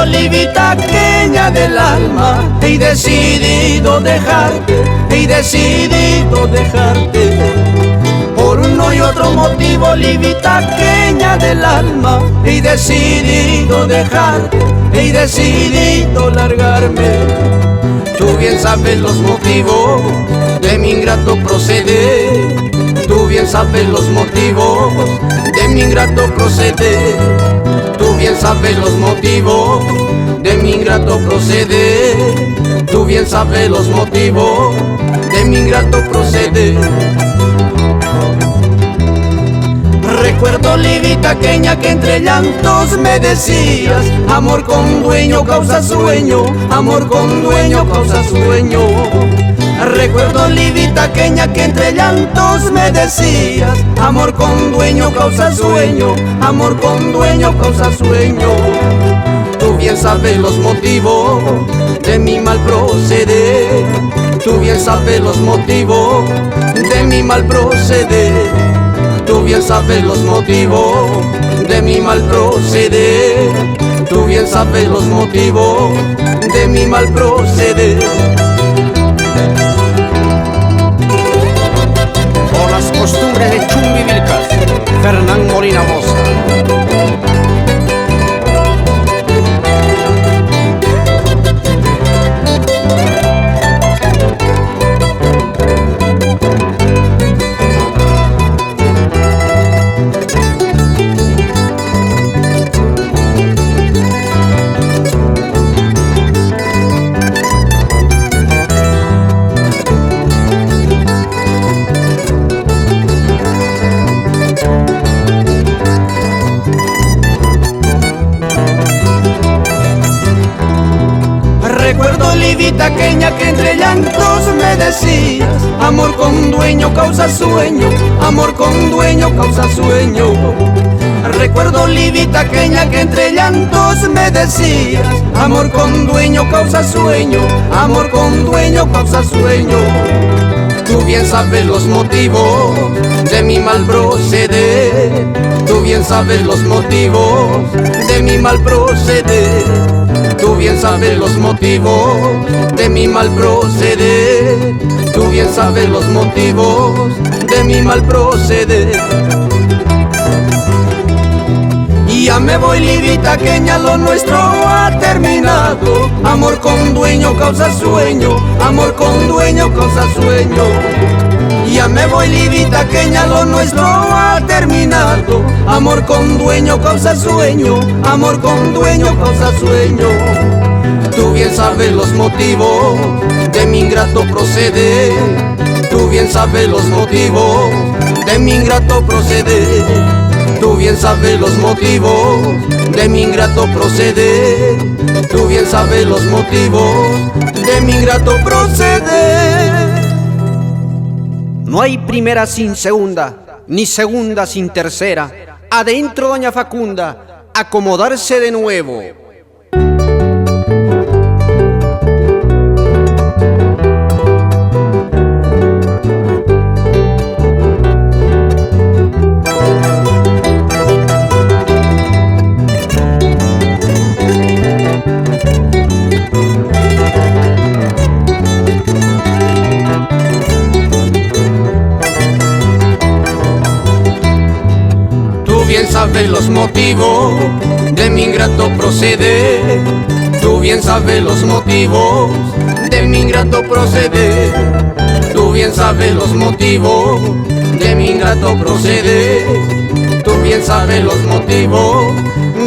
Olivita pequeña del alma, he decidido dejarte, por uno y otro motivo, Olivita pequeña del alma, he decidido dejarte, he decidido largarme. Tú bien sabes los motivos de mi ingrato proceder, tú bien sabes los motivos de mi ingrato proceder, tú bien sabes los motivos de mi ingrato proceder, tú bien sabes los motivos de mi ingrato proceder. Recuerdo, Olivita pequeña, que entre llantos me decías: amor con dueño causa sueño, amor con dueño causa sueño. Recuerdo, Olivita pequeña, que entre llantos me decías: amor con dueño causa sueño, amor con dueño causa sueño. Tú bien sabes los motivos de mi mal proceder, tú bien sabes los motivos de mi mal proceder, tú bien sabes los motivos de mi mal proceder, tú bien sabes los motivos de mi mal proceder. Por las costumbres de Chumbivilcas, Fernán Molina Mosa. Recuerdo, Olivita pequeña, que entre llantos me decías: amor con dueño causa sueño, amor con dueño causa sueño. Recuerdo, Olivita pequeña, que entre llantos me decías: amor con dueño causa sueño, amor con dueño causa sueño. Tú bien sabes los motivos de mi mal proceder, tú bien sabes los motivos de mi mal proceder, tú bien sabes los motivos de mi mal proceder, tú bien sabes los motivos de mi mal proceder. Y ya me voy, Olivita pequeña, lo nuestro ha terminado. Amor con dueño causa sueño, amor con dueño causa sueño. Y ya me voy, Olivita pequeña, lo nuestro ha terminado. Amor con dueño causa sueño, amor con dueño causa sueño. Tú bien sabes los motivos de mi ingrato proceder, tú bien sabes los motivos de mi ingrato proceder, tú bien sabes los motivos de mi ingrato proceder, tú bien sabes los motivos de mi ingrato proceder. No hay primera sin segunda, ni segunda sin tercera. Adentro, doña Facunda, acomodarse de nuevo. Tú bien sabes los motivos de mi ingrato proceder, tú bien sabes los motivos de mi ingrato proceder, tú bien sabes los motivos de mi ingrato proceder, tú bien sabes los motivos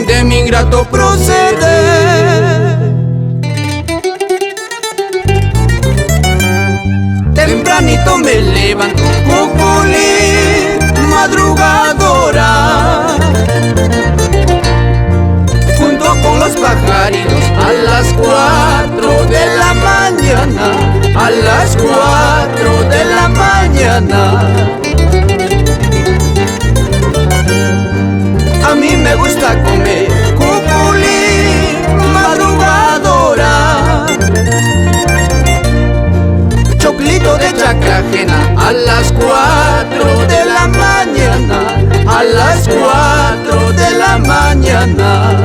de mi ingrato proceder. Tempranito me levanto, cuculí, madrugadora, junto con los pajaritos a las 4 de la mañana, a las 4 de la mañana. A mí me gusta comer cuculí, madrugadora, choclito de chacra ajena a las 4 de la mañana, a las 4 de la mañana.